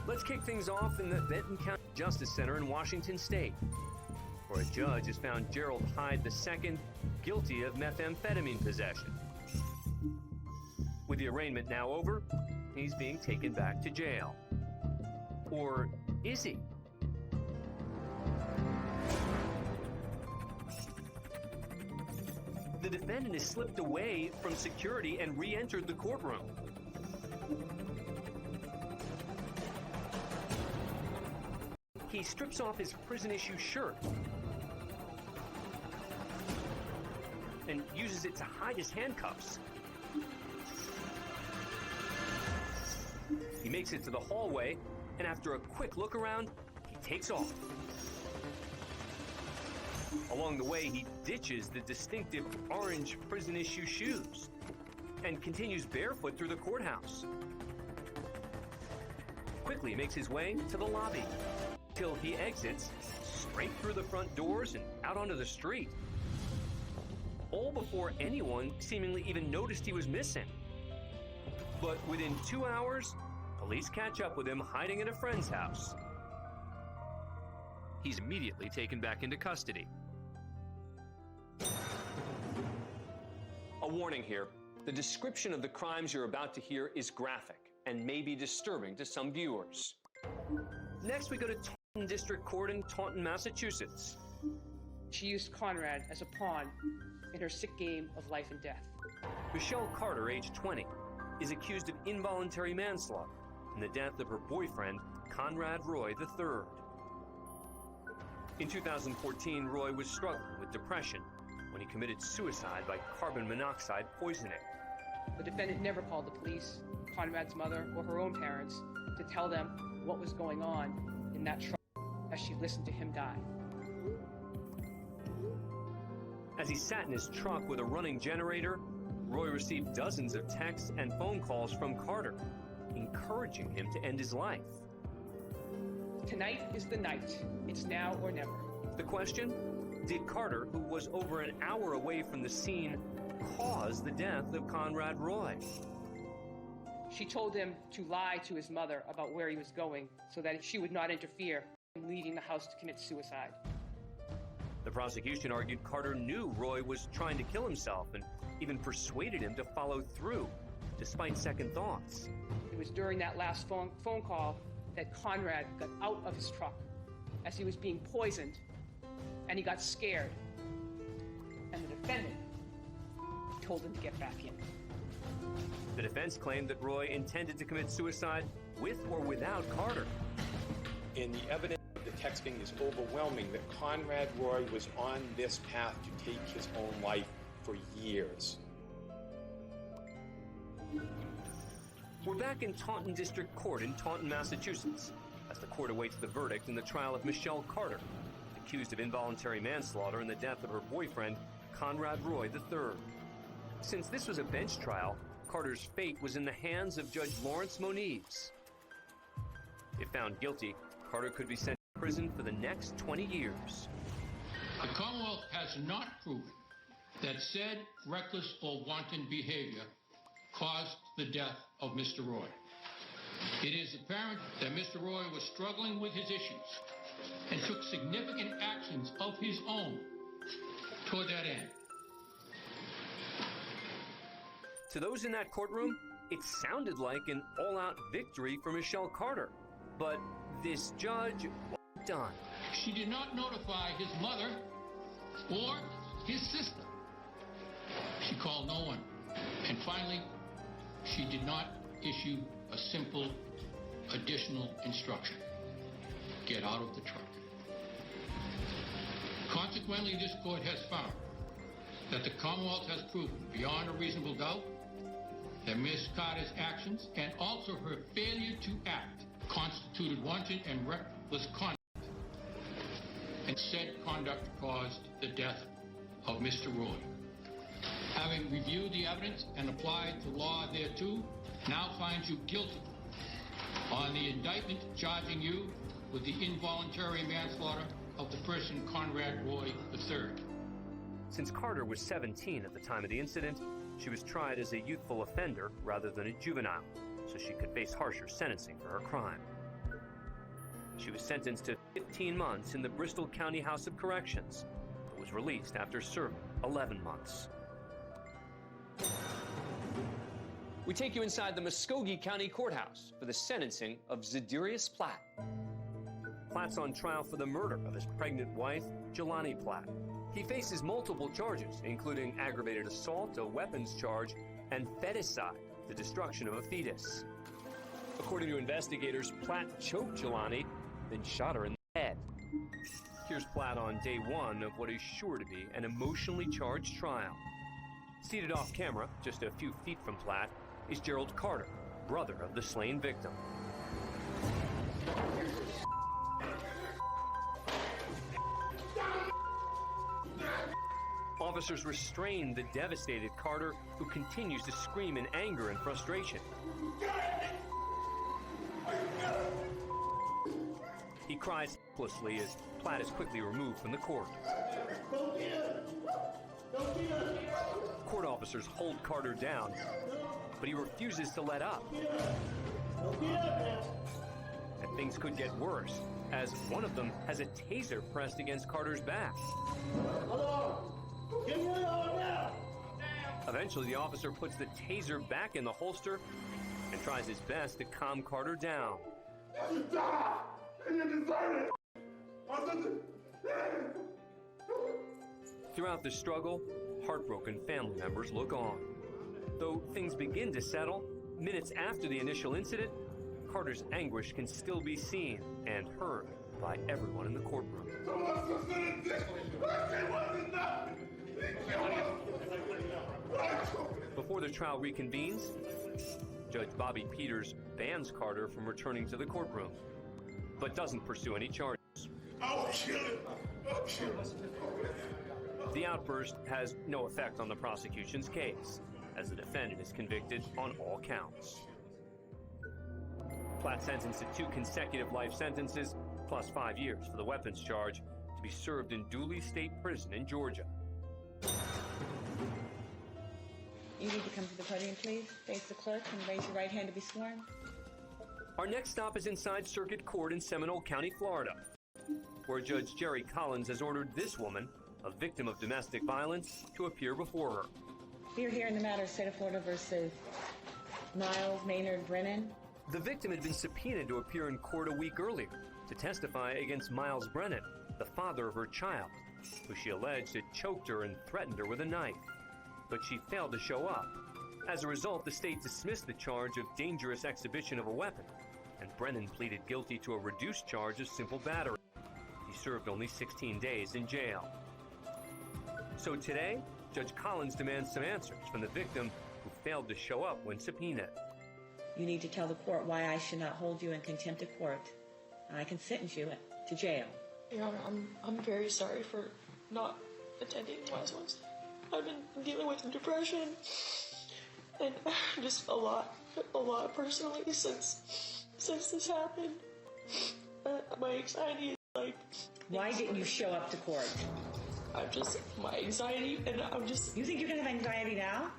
Let's kick things off in the Benton County Justice Center in Washington State, where a judge has found Gerald Hyde II guilty of methamphetamine possession. With the arraignment now over, he's being taken back to jail. Or is he? The defendant has slipped away from security and re-entered the courtroom. He strips off his prison-issue shirt and uses it to hide his handcuffs. He makes it to the hallway, and after a quick look around, he takes off. Along the way, he ditches the distinctive orange prison-issue shoes and continues barefoot through the courthouse. Quickly makes his way to the lobby till he exits straight through the front doors and out onto the street. All before anyone seemingly even noticed he was missing. But within 2 hours, police catch up with him hiding in a friend's house. He's immediately taken back into custody. A warning here. The description of the crimes you're about to hear is graphic and may be disturbing to some viewers. Next, we go to Taunton District Court in Taunton, Massachusetts. She used Conrad as a pawn in her sick game of life and death. Michelle Carter, age 20, is accused of involuntary manslaughter in the death of her boyfriend, Conrad Roy III. In 2014, Roy was struggling with depression when he committed suicide by carbon monoxide poisoning. The defendant never called the police, Conrad's mother, or her own parents to tell them what was going on in that truck as she listened to him die. As he sat in his truck with a running generator, Roy received dozens of texts and phone calls from Carter, encouraging him to end his life. Tonight is the night. It's now or never. The question? Did Carter, who was over an hour away from the scene, cause the death of Conrad Roy? She told him to lie to his mother about where he was going so that she would not interfere in leaving the house to commit suicide. The prosecution argued Carter knew Roy was trying to kill himself and even persuaded him to follow through, despite second thoughts. It was during that last phone call that Conrad got out of his truck as he was being poisoned, and he got scared. And the defendant told him to get back in. The defense claimed that Roy intended to commit suicide with or without Carter. And the evidence of the texting is overwhelming that Conrad Roy was on this path to take his own life for years. We're back in Taunton District Court in Taunton, Massachusetts, as the court awaits the verdict in the trial of Michelle Carter, accused of involuntary manslaughter in the death of her boyfriend, Conrad Roy III. Since this was a bench trial, Carter's fate was in the hands of Judge Lawrence Moniz. If found guilty, Carter could be sent to prison for the next 20 years. The Commonwealth has not proven that said reckless or wanton behavior caused the death of Mr. Roy. It is apparent that Mr. Roy was struggling with his issues and took significant actions of his own toward that end. To those in that courtroom, it sounded like an all-out victory for Michelle Carter. But this judge wasn't done. She did not notify his mother or his sister. She called no one. And finally, she did not issue a simple additional instruction. Get out of the truck. Consequently, this court has found that the Commonwealth has proven beyond a reasonable doubt that Ms. Carter's actions and also her failure to act constituted wanton and reckless conduct, and said conduct caused the death of Mr. Roy. Having reviewed the evidence and applied the law thereto, now finds you guilty on the indictment charging you with the involuntary manslaughter of the person Conrad Roy III. Since Carter was 17 at the time of the incident, she was tried as a youthful offender rather than a juvenile, so she could face harsher sentencing for her crime. She was sentenced to 15 months in the Bristol County House of Corrections, but was released after serving 11 months. We take you inside the Muskogee County Courthouse for the sentencing of Zedarius Platt. Platt's on trial for the murder of his pregnant wife, Jelani Platt. He faces multiple charges, including aggravated assault, a weapons charge, and feticide, the destruction of a fetus. According to investigators, Platt choked Jelani, then shot her in the head. Here's Platt on day one of what is sure to be an emotionally charged trial. Seated off camera, just a few feet from Platt, is Gerald Carter, brother of the slain victim. Officers restrained the devastated Carter, who continues to scream in anger and frustration. He cries helplessly as Platt is quickly removed from the court. Court officers hold Carter down, but he refuses to let up. And things could get worse, as one of them has a taser pressed against Carter's back. Eventually, the officer puts the taser back in the holster and tries his best to calm Carter down. Throughout the struggle, heartbroken family members look on. Though things begin to settle, minutes after the initial incident, Carter's anguish can still be seen and heard by everyone in the courtroom. Before the trial reconvenes, Judge Bobby Peters bans Carter from returning to the courtroom, but doesn't pursue any charges. The outburst has no effect on the prosecution's case, as the defendant is convicted on all counts. Platt sentenced to 2 consecutive life sentences, plus 5 years for the weapons charge, to be served in Dooley State Prison in Georgia. You need to come to the podium, please. Face the clerk and raise your right hand to be sworn. Our next stop is inside Circuit Court in Seminole County, Florida, where Judge Jerry Collins has ordered this woman, a victim of domestic violence, to appear before her. We are here in the matter of State of Florida versus Miles Maynard Brennan. The victim had been subpoenaed to appear in court a week earlier to testify against Miles Brennan, the father of her child, who she alleged had choked her and threatened her with a knife. But she failed to show up. As a result, the state dismissed the charge of dangerous exhibition of a weapon, and Brennan pleaded guilty to a reduced charge of simple battery. He served only 16 days in jail. So today, Judge Collins demands some answers from the victim who failed to show up when subpoenaed. You need to tell the court why I should not hold you in contempt of court. I can sentence you to jail. Your Honor, I'm very sorry for not attending last ones. I've been dealing with depression and just a lot personally since this happened. My anxiety is like... Why didn't you show up to court? My anxiety, and I'm just... You think you're going to have anxiety now?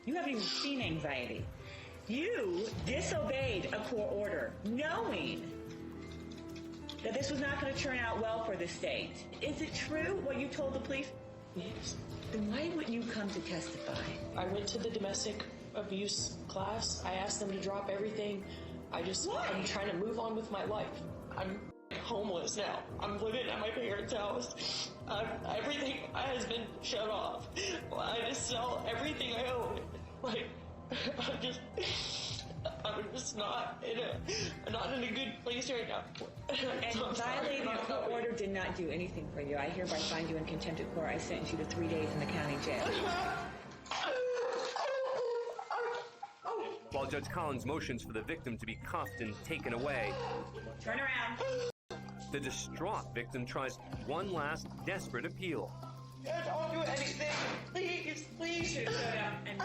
You haven't even seen anxiety. You disobeyed a court order, knowing that this was not going to turn out well for the state. Is it true what you told the police? Yes. Then why wouldn't you come to testify? I went to the domestic abuse class. I asked them to drop everything. I'm trying to move on with my life. I'm homeless now. I'm living at my parents' house. Everything has been shut off. I just sell everything I own. I'm just not in a good place right now. And violating a court order did not do anything for you. I hereby find you in contempt of court. I sentence you to 3 days in the county jail. While Judge Collins motions for the victim to be cuffed and taken away, Turn around. the distraught victim tries one last desperate appeal. Don't do anything. Please. You should have showed up. And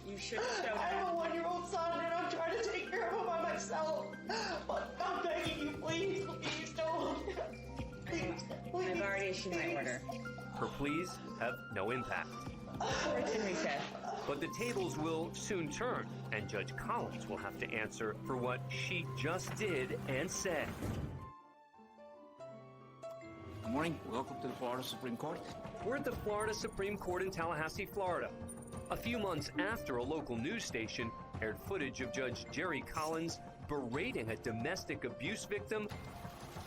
you should have showed I have up. a 1-year-old son and I'm trying to take care of him by myself. But I'm begging you, please don't. Please. I've already issued my order. Her pleas have no impact. Court's in recess. But the tables will soon turn, and Judge Collins will have to answer for what she just did and said. Good morning. Welcome to the Florida Supreme Court. We're at the Florida Supreme Court in Tallahassee, Florida. A few months after a local news station aired footage of Judge Jerry Collins berating a domestic abuse victim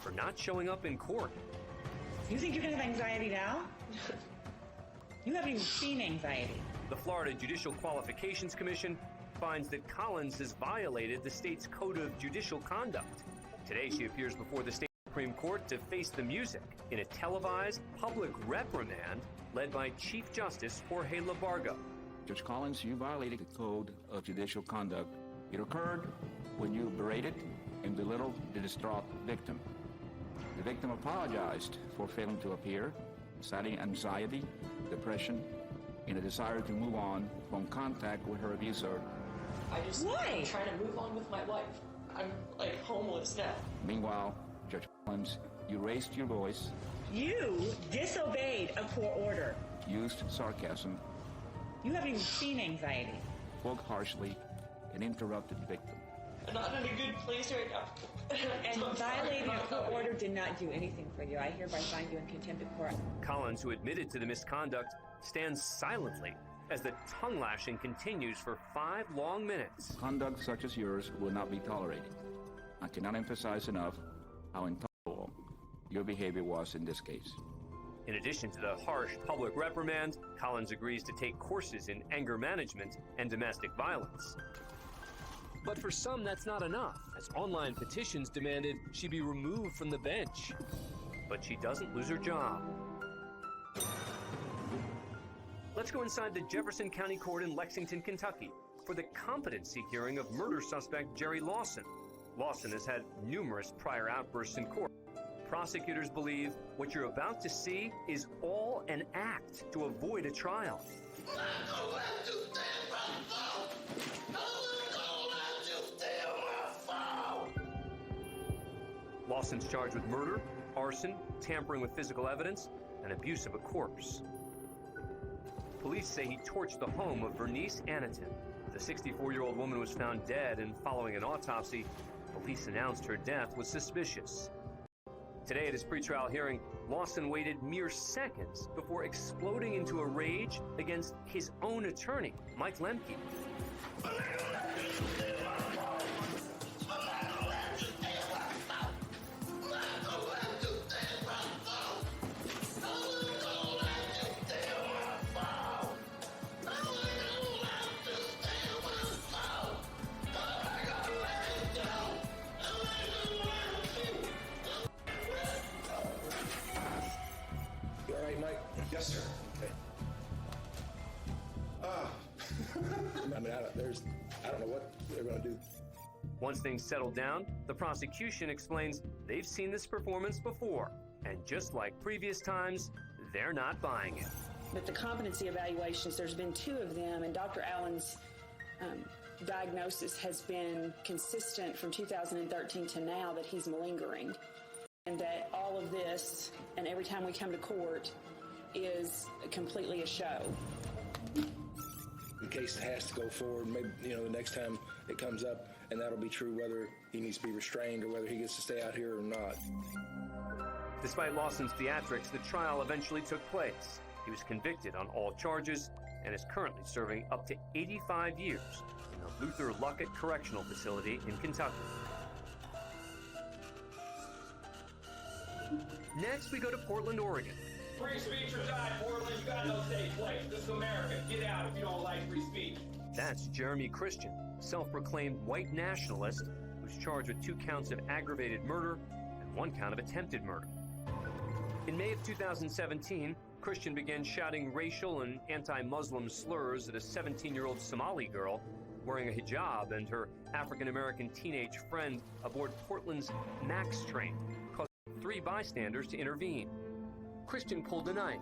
for not showing up in court. You think you're going to have anxiety now? You haven't even seen anxiety. The Florida Judicial Qualifications Commission finds that Collins has violated the state's Code of Judicial Conduct. Today, she appears before the state Supreme Court to face the music in a televised public reprimand led by Chief Justice Jorge Labarga. Judge Collins, you violated the Code of Judicial Conduct. It occurred when you berated and belittled the distraught victim. The victim apologized for failing to appear, citing anxiety, depression, and a desire to move on from contact with her abuser. I'm trying to move on with my life. I'm like homeless now. Meanwhile, Judge Collins, you raised your voice. You disobeyed a court order. Used sarcasm. You haven't even seen anxiety. Spoke harshly and interrupted the victim. I'm not in a good place right now. And violating a court order did not do anything for you. I hereby find you in contempt of court. Collins, who admitted to the misconduct, stands silently as the tongue lashing continues for 5 long minutes. Conduct such as yours will not be tolerated. I cannot emphasize enough how intolerable your behavior was in this case. In addition to the harsh public reprimand, Collins agrees to take courses in anger management and domestic violence. But for some, that's not enough, as online petitions demanded she be removed from the bench. But she doesn't lose her job. Let's go inside the Jefferson County Court in Lexington, Kentucky, for the competency hearing of murder suspect Jerry Lawson. Lawson has had numerous prior outbursts in court. Prosecutors believe what you're about to see is all an act to avoid a trial. Lawson's charged with murder, arson, tampering with physical evidence, and abuse of a corpse. Police say he torched the home of Bernice Aniton. The 64-year-old woman was found dead, and following an autopsy, police announced her death was suspicious. Today at his pretrial hearing, Lawson waited mere seconds before exploding into a rage against his own attorney, Mike Lemke. Yes, sir. Okay. I don't know what they're going to do. Once things settle down, the prosecution explains they've seen this performance before, and just like previous times, they're not buying it. But the competency evaluations, there's been 2 of them, and Dr. Allen's diagnosis has been consistent from 2013 to now that he's malingering, and that all of this, and every time we come to court, is completely a show. The case has to go forward. Maybe, the next time it comes up, and that'll be true whether he needs to be restrained or whether he gets to stay out here or not. Despite Lawson's theatrics, the trial eventually took place. He was convicted on all charges and is currently serving up to 85 years in the Luther Luckett Correctional Facility in Kentucky. Next, we go to Portland, Oregon. Free speech or die, Portland. You got no safe place. This is America. Get out if you don't like free speech. That's Jeremy Christian, self-proclaimed white nationalist who's charged with 2 counts of aggravated murder and 1 count of attempted murder. In May of 2017, Christian began shouting racial and anti-Muslim slurs at a 17-year-old Somali girl wearing a hijab and her African-American teenage friend aboard Portland's MAX train, causing 3 bystanders to intervene. Christian pulled a knife,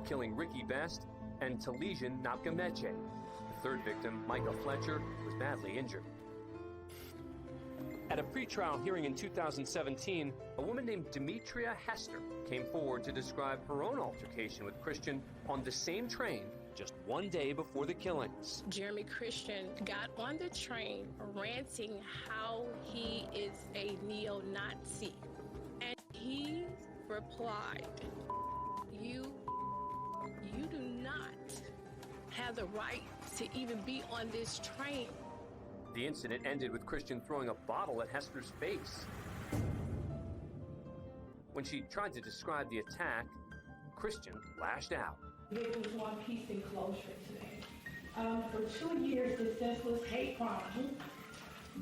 killing Ricky Best and Talesian Napgameche. The 3rd victim, Micah Fletcher, was badly injured. At a pretrial hearing in 2017, a woman named Demetria Hester came forward to describe her own altercation with Christian on the same train just one day before the killings. Jeremy Christian got on the train ranting how he is a neo-Nazi. And he replied, you do not have the right to even be on this train. The incident ended with Christian throwing a bottle at Hester's face. When she tried to describe the attack, Christian lashed out. There was one piece in closure today. For 2 years, the senseless hate crime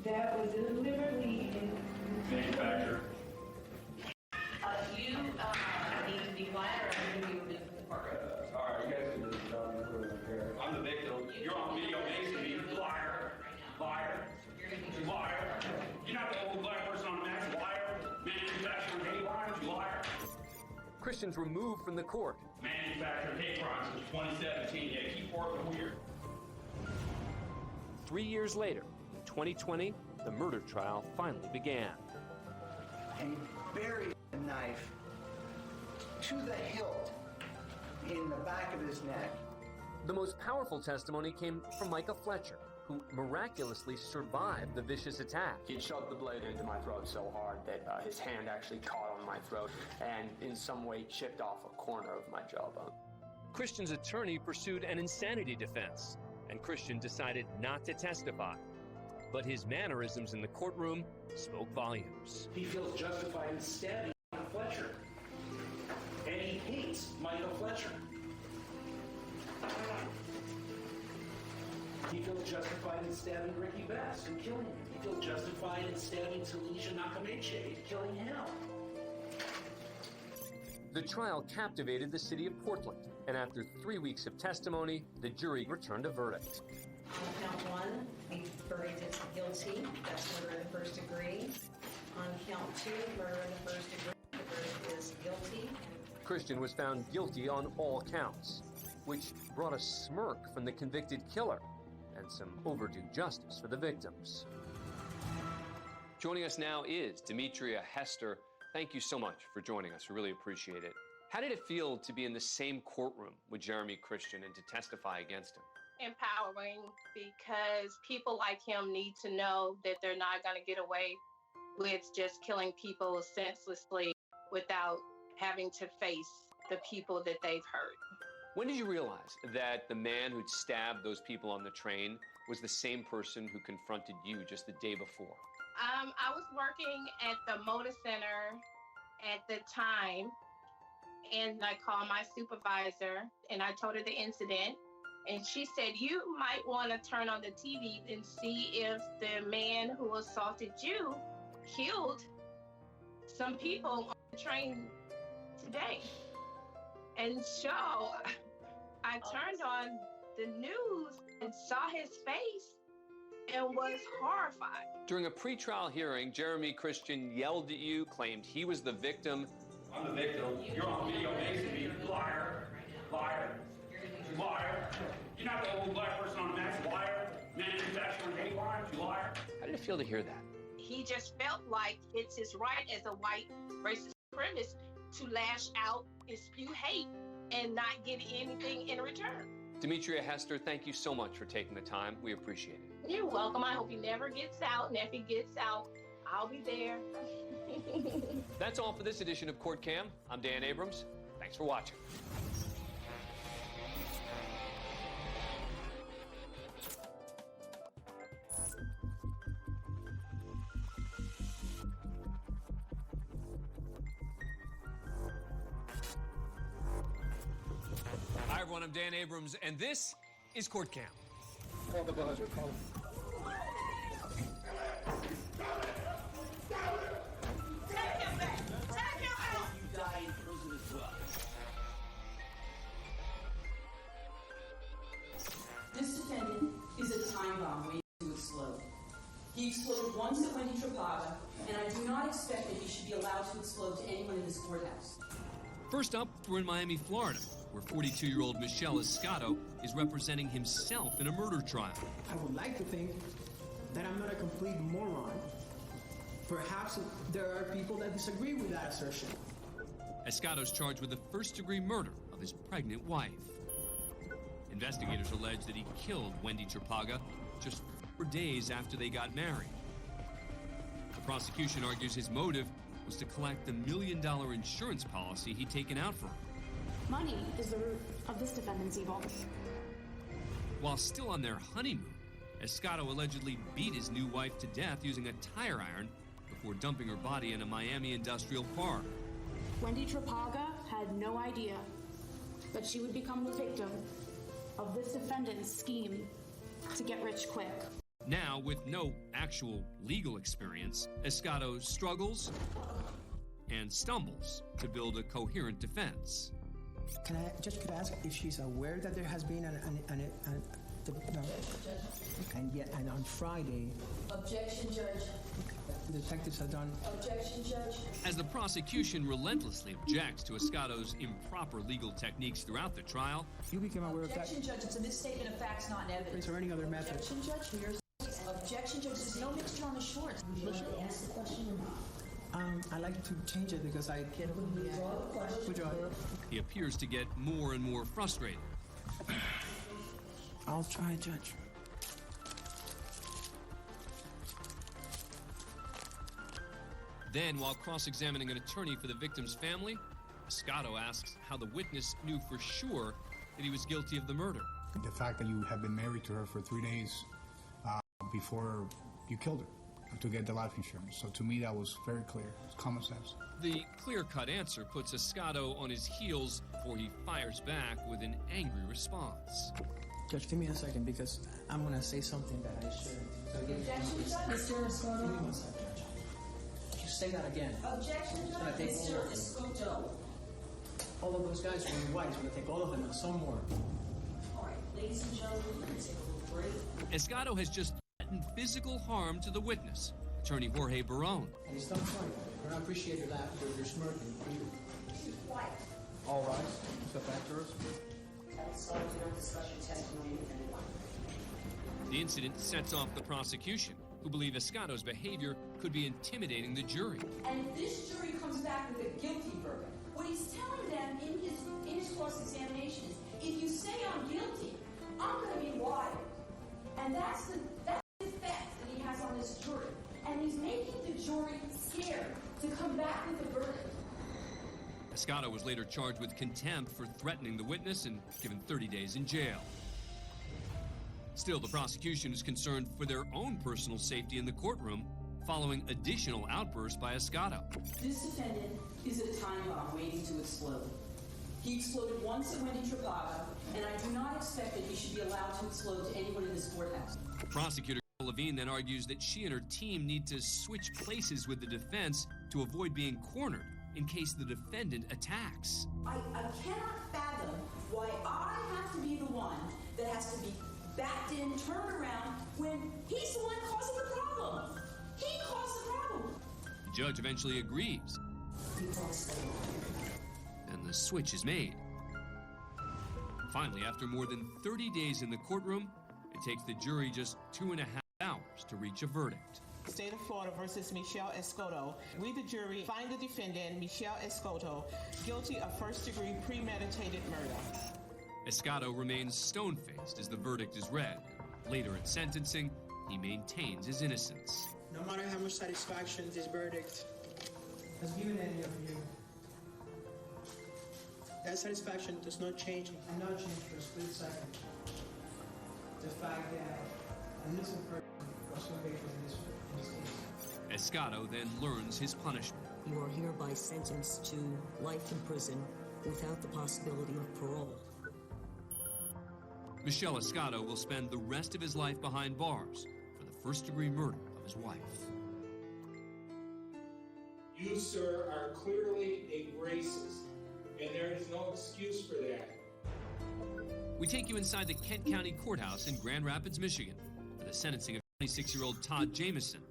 that was deliberately Manufactured. You need to be quiet or I'm going to be removed from the courtroom. All right, you guys can do the job. I'm the victim. You're on video facing me. Liar. Liar. Liar. You're not the only black person on the match. Liar. Manufactured hate crimes. Liar. Christian's removed from the court. Manufactured hate crimes since 2017. Yeah, keep working weird. 3 years later, in 2020, the murder trial finally began. And he buried the knife to the hilt in the back of his neck. The most powerful testimony came from Micah Fletcher, who miraculously survived the vicious attack. He shoved the blade into my throat so hard that his hand actually caught on my throat and in some way chipped off a corner of my jawbone. Christian's attorney pursued an insanity defense, and Christian decided not to testify. But his mannerisms in the courtroom spoke volumes. He feels justified in stabbing Micah Fletcher. And he hates Micah Fletcher. He feels justified in stabbing Ricky Bass and killing him. He feels justified in stabbing Talisha Nakameche and killing him. The trial captivated the city of Portland, and after 3 weeks of testimony, the jury returned a verdict. On count one, the verdict is guilty. That's murder in the first degree. On count two, murder in the first degree, the verdict is guilty. Christian was found guilty on all counts, which brought a smirk from the convicted killer and some overdue justice for the victims. Joining us now is Demetria Hester. Thank you so much for joining us. We really appreciate it. How did it feel to be in the same courtroom with Jeremy Christian and to testify against him? Empowering, because people like him need to know that they're not going to get away with just killing people senselessly without having to face the people that they've hurt. When did you realize that the man who'd stabbed those people on the train was the same person who confronted you just the day before? I was working at the Motor Center at the time, and I called my supervisor, and I told her the incident. And she said, you might want to turn on the TV and see if the man who assaulted you killed some people on the train today. And so I turned on the news and saw his face and was horrified. During a pretrial hearing, Jeremy Christian yelled at you, claimed he was the victim. I'm the victim. You're on video facing me. Liar. Liar. Liar. You're not the only black person on the match. Liar. Manufacturing hate crimes. You liar. How did it feel to hear that? He just felt like it's his right as a white racist supremacist to lash out and spew hate and not get anything in return. Demetria Hester, thank you so much for taking the time. We appreciate it. You're welcome. I hope he never gets out, and if he gets out, I'll be there. That's all for this edition of Court Cam. I'm Dan Abrams. Thanks for watching. Hi, everyone. I'm Dan Abrams, and this is Court Cam. Call the buzzer. Call him. This defendant is a time bomb waiting to explode. He exploded once at Wendy Trapaga, and I do not expect that he should be allowed to explode to anyone in this courthouse. First up, we're in Miami, Florida, where 42-year-old Michelle Escato is representing himself in a murder trial. I would like to think that I'm not a complete moron. Perhaps there are people that disagree with that assertion. Escato's charged with the first-degree murder of his pregnant wife. Investigators allege that he killed Wendy Trapaglia just 4 days after they got married. The prosecution argues his motive was to collect the $1 million insurance policy he'd taken out for her. Money is the root of this defendant's evil. While still on their honeymoon, Escato allegedly beat his new wife to death using a tire iron before dumping her body in a Miami industrial park. Wendy Trapaglia had no idea that she would become the victim of this defendant's scheme to get rich quick. Now, with no actual legal experience, Escato struggles and stumbles to build a coherent defense. Could I ask if she's aware that there has been and on Friday, Objection, Judge. the detectives have done. Objection, Judge. As the prosecution relentlessly objects to Escato's improper legal techniques throughout the trial, You became aware of that. Objection, Judge. It's a misstatement of facts, not in evidence. Is there any other method? Objection, Judge. Objection, Judge. There's no mixture on the shorts. Would you like to ask the question or not? I like to change it because I can't. Withdraw it. he appears to get more and more frustrated. I'll try, Judge. Then, while cross-examining an attorney for the victim's family, Escato asks how the witness knew for sure that he was guilty of the murder. The fact that you have been married to her for 3 days before you killed her to get the life insurance. So to me, that was very clear. It's common sense. The clear-cut answer puts Escato on his heels before he fires back with an angry response. Judge, give me a second because I'm going to say something that I shouldn't. So Objection, Judge. Mr. Escoto. Give me 1 second, Judge. You say that again. Objection, It's gonna Judge. take Mr. all of them. Escoto. All of those guys were your wives. We're going to take all of them and some more. All right, ladies and gentlemen, we're going to take a little break. Escato has just threatened physical harm to the witness, attorney Jorge Barone. And he's done fine. I don't appreciate your laugh, you're smirking. Quiet. All rise. Step back, jurors. So do not discuss your testimony with anyone. The incident sets off the prosecution, who believe Escato's behavior could be intimidating the jury. And if this jury comes back with a guilty verdict, what he's telling them in his cross-examination is, if you say I'm guilty, I'm going to be wired. And that's the effect that he has on this jury. And he's making the jury scared to come back with a verdict. Escato was later charged with contempt for threatening the witness and given 30 days in jail. Still, the prosecution is concerned for their own personal safety in the courtroom following additional outbursts by Escato. This defendant is a time bomb waiting to explode. He exploded once at Wendy Trapaglia, and I do not expect that he should be allowed to explode to anyone in this courthouse. Prosecutor Levine then argues that she and her team need to switch places with the defense to avoid being cornered in case the defendant attacks. I cannot fathom why I have to be the one that has to be backed in, turned around, when he's the one causing the problem. He caused the problem. The judge eventually agrees, and the switch is made. Finally, after more than 30 days in the courtroom, it takes the jury just 2.5 hours to reach a verdict. State of Florida versus Michelle Escoto. We, the jury, find the defendant, Michelle Escoto, guilty of first-degree premeditated murder. Escato remains stone-faced as the verdict is read. Later at sentencing, he maintains his innocence. No matter how much satisfaction this verdict has given any of you, that satisfaction does not change. And not change for a split second. The fact that an innocent person was convicted in this case. Escato then learns his punishment. You are hereby sentenced to life in prison without the possibility of parole. Michelle Escato will spend the rest of his life behind bars for the first-degree murder of his wife. You, sir, are clearly a racist, and there is no excuse for that. We take you inside the Kent County Courthouse in Grand Rapids, Michigan, for the sentencing of 26-year-old Todd Jamison.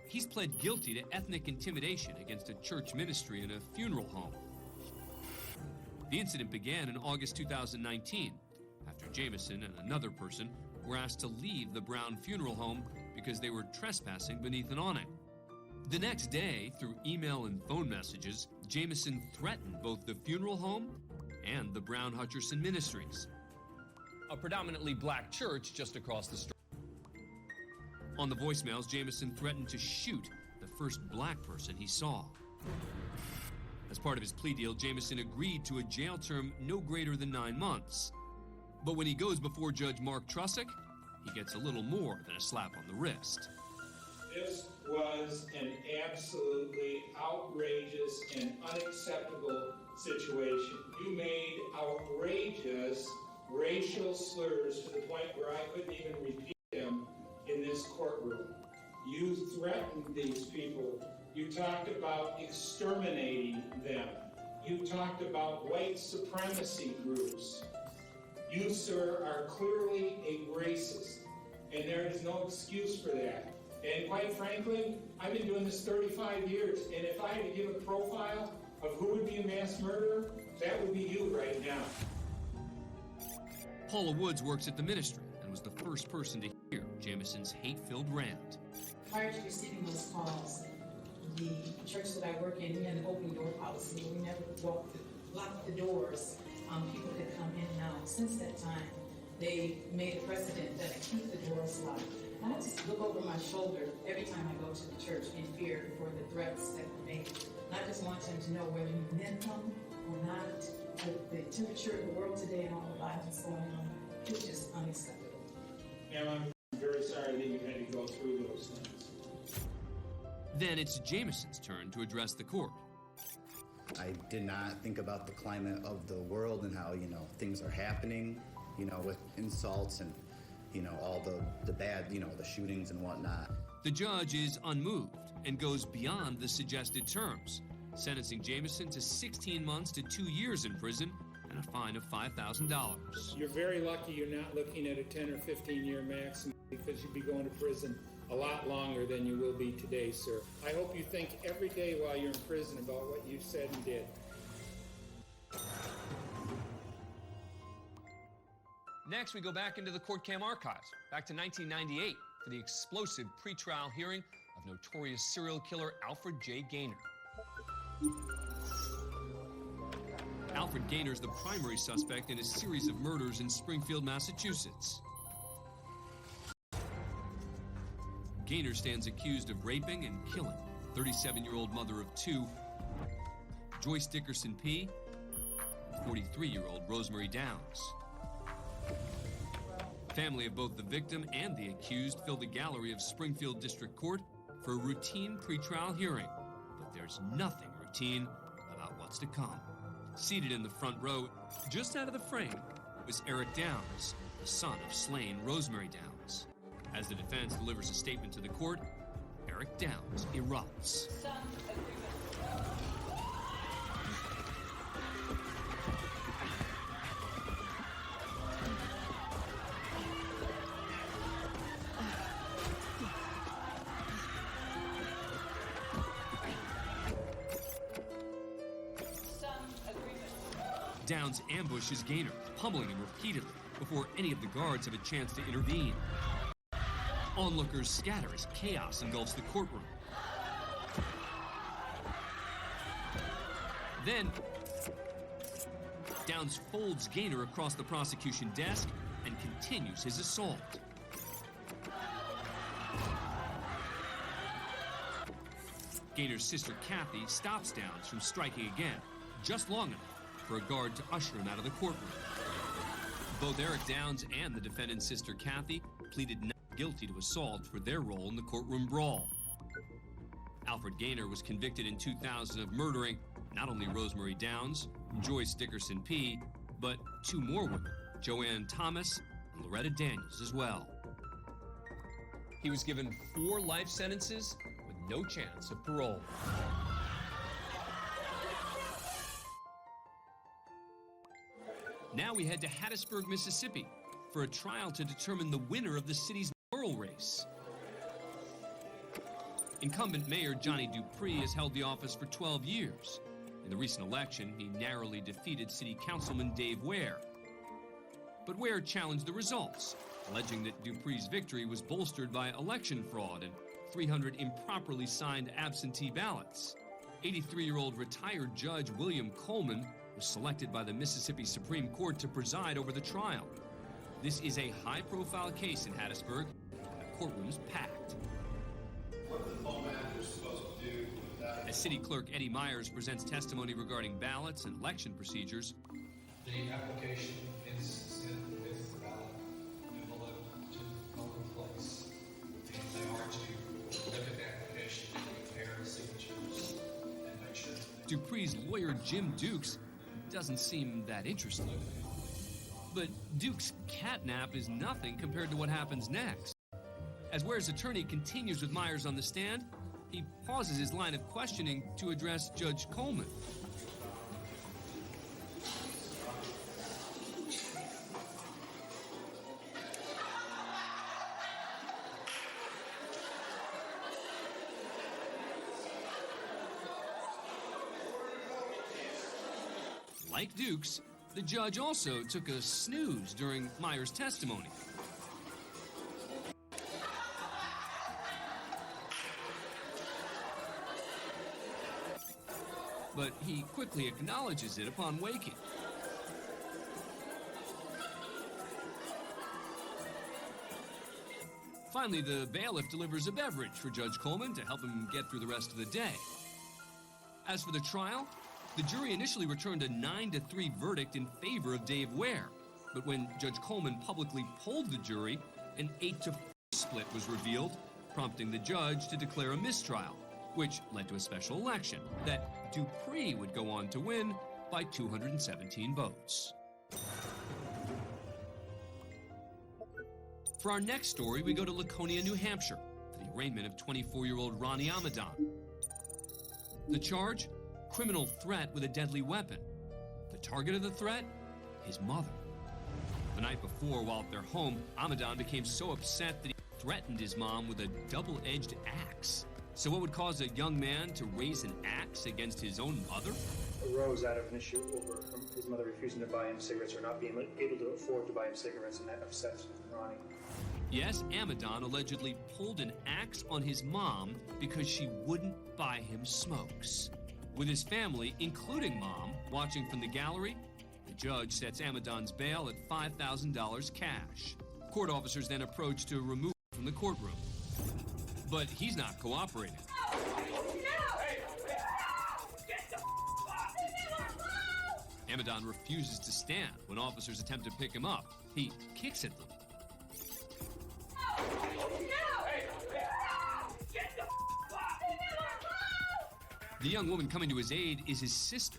He's pled guilty to ethnic intimidation against a church ministry in a funeral home. The incident began in August 2019, after Jamison and another person were asked to leave the Brown funeral home because they were trespassing beneath an awning. The next day, through email and phone messages, Jamison threatened both the funeral home and the Brown Hutcherson Ministries, a predominantly black church just across the street. On the voicemails, Jameson threatened to shoot the first black person he saw. As part of his plea deal, Jameson agreed to a jail term no greater than 9 months. But when he goes before Judge Mark Trussick, he gets a little more than a slap on the wrist. This was an absolutely outrageous and unacceptable situation. You made outrageous racial slurs to the point where I couldn't even repeat them in this courtroom. You threatened these people. You talked about exterminating them. You talked about white supremacy groups. You, sir, are clearly a racist, and there is no excuse for that. And quite frankly, I've been doing this 35 years, and if I had to give a profile of who would be a mass murderer, that would be you right now. Paula Woods works at the ministry and was the first person to hear Jameson's hate-filled rant. Prior to receiving those calls, the church that I work in, we had an open door policy. We never locked the doors. People could come in and out. Since that time, they made a precedent that I keep the doors locked. And I just look over my shoulder every time I go to the church in fear for the threats that were made. And I just want them to know whether you meant them or not, the temperature of the world today and all the violence going on, it's just unacceptable. And I'm very sorry that you had to go through those things. Then it's Jameson's turn to address the court. I did not think about the climate of the world and how, things are happening, with insults and, all the bad, the shootings and whatnot. The judge is unmoved and goes beyond the suggested terms, sentencing Jameson to 16 months to 2 years in prison and a fine of $5,000. You're very lucky you're not looking at a 10 or 15-year maximum, because you'd be going to prison a lot longer than you will be today, sir. I hope you think every day while you're in prison about what you said and did. Next, we go back into the court cam archives, back to 1998, for the explosive pretrial hearing of notorious serial killer Alfred J. Gaynor. Alfred Gaynor is the primary suspect in a series of murders in Springfield, Massachusetts. Gaynor stands accused of raping and killing 37-year-old mother of 2, Joyce Dickerson P., and 43-year-old Rosemary Downs. Family of both the victim and the accused fill the gallery of Springfield District Court for a routine pretrial hearing, but there's nothing routine about what's to come. Seated in the front row, just out of the frame, was Eric Downs, the son of slain Rosemary Downs. As the defense delivers a statement to the court, Eric Downs erupts. Downs ambushes Gaynor, pummeling him repeatedly before any of the guards have a chance to intervene. Onlookers scatter as chaos engulfs the courtroom. Then, Downs folds Gaynor across the prosecution desk and continues his assault. Gaynor's sister Kathy stops Downs from striking again, just long enough for a guard to usher him out of the courtroom. Both Eric Downs and the defendant's sister Kathy pleaded not guilty to assault for their role in the courtroom brawl. Alfred Gaynor was convicted in 2000 of murdering not only Rosemary Downs, Joyce Dickerson P., but 2 more women, Joanne Thomas and Loretta Daniels as well. He was given 4 life sentences with no chance of parole. Now we head to Hattiesburg, Mississippi, for a trial to determine the winner of the city's mayoral race. Incumbent Mayor Johnny Dupree has held the office for 12 years. In the recent election, he narrowly defeated City Councilman Dave Ware. But Ware challenged the results, alleging that Dupree's victory was bolstered by election fraud and 300 improperly signed absentee ballots. 83-year-old retired Judge William Coleman was selected by the Mississippi Supreme Court to preside over the trial. This is a high-profile case in Hattiesburg, and the courtroom's packed. What the phone manager is supposed to do with that? As City Clerk Eddie Myers presents testimony regarding ballots and election procedures, The application is sent with the ballot envelope to the polling place, and they are to look at the application, compare the signatures, and make sure. Dupree's lawyer Jim Dukes doesn't seem that interested. But Dukes' catnap is nothing compared to what happens next. As Ware's attorney continues with Myers on the stand, he pauses his line of questioning to address Judge Coleman. Like Dukes, the judge also took a snooze during Myers' testimony. But he quickly acknowledges it upon waking. Finally, the bailiff delivers a beverage for Judge Coleman to help him get through the rest of the day. As for the trial, the jury initially returned a 9-3 verdict in favor of Dave Ware. But when Judge Coleman publicly polled the jury, an 8-4 split was revealed, prompting the judge to declare a mistrial, which led to a special election that Dupree would go on to win by 217 votes. For our next story, we go to Laconia, New Hampshire, for the arraignment of 24-year-old Ronnie Amadon. The charge? Criminal threat with a deadly weapon. The target of the threat? His mother. The night before, while at their home, Amadon became so upset that he threatened his mom with a double-edged axe. So what would cause a young man to raise an axe against his own mother? Arose out of an issue over his mother refusing to buy him cigarettes or not being able to afford to buy him cigarettes, and that upsets Ronnie. Yes, Amadon allegedly pulled an axe on his mom because she wouldn't buy him smokes. With his family, including Mom, watching from the gallery, the judge sets Amadon's bail at $5,000 cash. Court officers then approach to remove him from the courtroom. But he's not cooperating. Amadon refuses to stand when officers attempt to pick him up. He kicks at them. The young woman coming to his aid is his sister.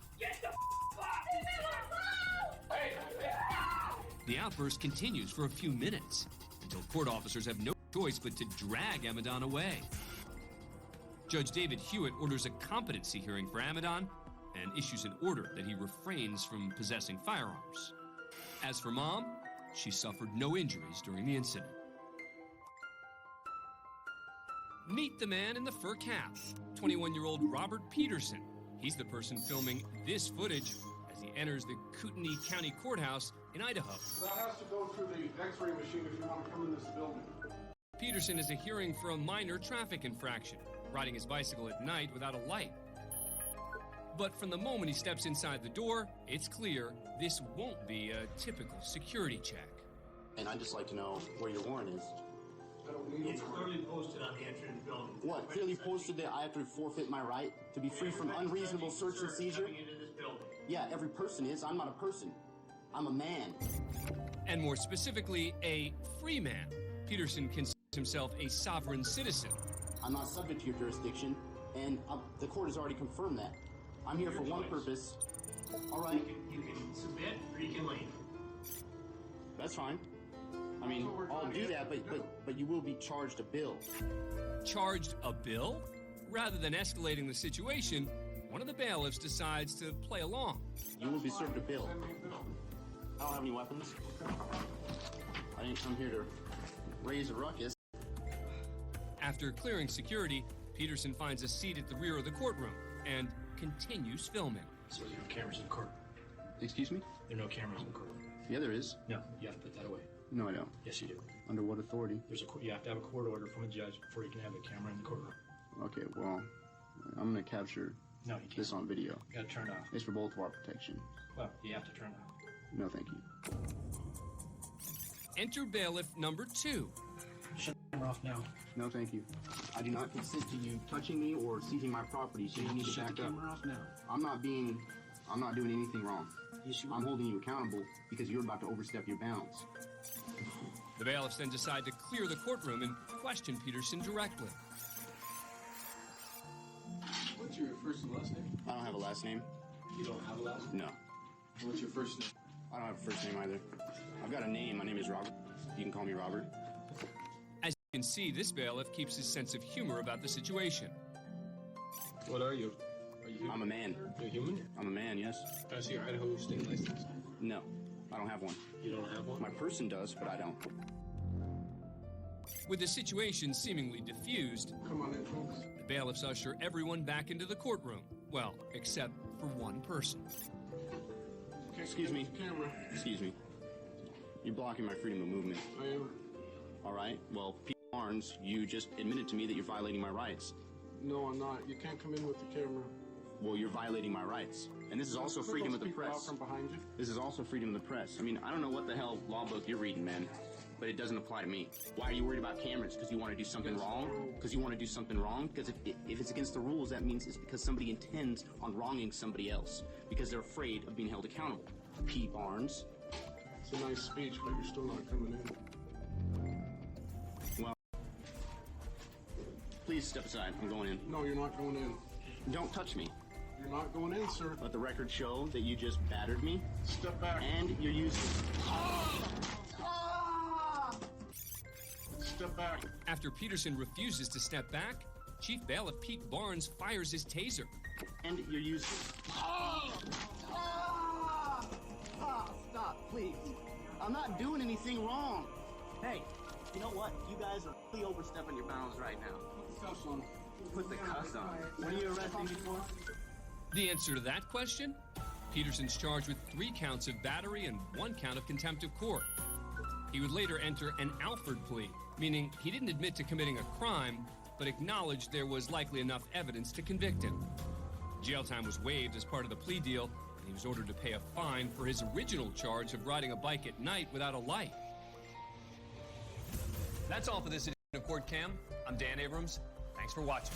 The outburst continues for a few minutes until court officers have no choice but to drag Amadon away. Judge David Hewitt orders a competency hearing for Amadon and issues an order that he refrains from possessing firearms. As for Mom, she suffered no injuries during the incident. Meet the man in the fur cap, 21-year-old Robert Peterson. He's the person filming this footage as he enters the Kootenai County Courthouse in Idaho. That has to go through the X-ray machine if you want to come in this building. Peterson is a hearing for a minor traffic infraction, riding his bicycle at night without a light. But from the moment he steps inside the door, it's clear this won't be a typical security check. And I'd just like to know where your warrant is. It's clearly posted on the entry of the building. What? Clearly posted that I have to forfeit my right to be free from unreasonable search and seizure? Yeah, every person is. I'm not a person. I'm a man. And more specifically, a free man. Peterson considers himself a sovereign citizen. I'm not subject to your jurisdiction, and the court has already confirmed that. I'm here for one purpose. All right. You can submit or you can leave. That's fine. I mean, I'll do that, but you will be charged a bill. Charged a bill? Rather than escalating the situation, one of the bailiffs decides to play along. You will be served a bill. I don't have any weapons. I didn't come here to raise a ruckus. After clearing security, Peterson finds a seat at the rear of the courtroom and continues filming. So you have cameras in the court? Excuse me? There are no cameras in the court. Yeah, there is. No, you have to put that away. No, I don't. Yes, you do. Under what authority? You have to have a court order from a judge before you can have a camera in the courtroom. Okay, well, I'm going to capture No, you can't. this on video. You gotta turn it off. It's for both of our protection. Well, you have to turn it off. No, thank you. Enter bailiff number 2. Shut the camera off now. No, thank you. I do not consent to you touching me or seizing my property, so you need to Shut back the up. camera off now. I'm not doing anything wrong. Yes, you I'm holding you accountable because you're about to overstep your bounds. The bailiffs then decide to clear the courtroom and question Peterson directly. What's your first and last name? I don't have a last name. You don't have a last name? No. What's your first name? I don't have a first name either. I've got a name. My name is Robert. You can call me Robert. As you can see, this bailiff keeps his sense of humor about the situation. What are you? Are you human? I'm a man. You're human? I'm a man, yes. Can I see your Idaho state license? No, I don't have one. You don't have one? My person does, but I don't. With the situation seemingly diffused, Come on in, folks. the bailiffs usher everyone back into the courtroom. Well, except for one person. Okay, Excuse me. Camera. Excuse me. You're blocking my freedom of movement. I am. All right. Well, Pete Barnes, you just admitted to me that you're violating my rights. No, I'm not. You can't come in with the camera. Well, you're violating my rights. And this is also Look freedom those of the people out press. from behind you. This is also freedom of the press. I mean, I don't know what the hell law book you're reading, man, but it doesn't apply to me. Why are you worried about cameras? Because you want to do something wrong? Because you want to do something wrong? Because if it's against the rules, that means it's because somebody intends on wronging somebody else. Because they're afraid of being held accountable. P. Barnes. It's a nice speech, but you're still not coming in. Well, please step aside. I'm going in. No, you're not going in. Don't touch me. You're not going in, sir. Let the record show that you just battered me. Step back. And you're using... Step back. After Peterson refuses to step back, Chief Bailiff Pete Barnes fires his taser. And you're using... Stop, please. I'm not doing anything wrong. Hey, you know what? You guys are really overstepping your bounds right now. Put the cuffs on. Put the cuffs on. What are you arresting me for? The answer to that question? Peterson's charged with 3 counts of battery and 1 count of contempt of court. He would later enter an Alford plea, meaning he didn't admit to committing a crime, but acknowledged there was likely enough evidence to convict him. Jail time was waived as part of the plea deal, and he was ordered to pay a fine for his original charge of riding a bike at night without a light. That's all for this edition of Court Cam. I'm Dan Abrams. Thanks for watching.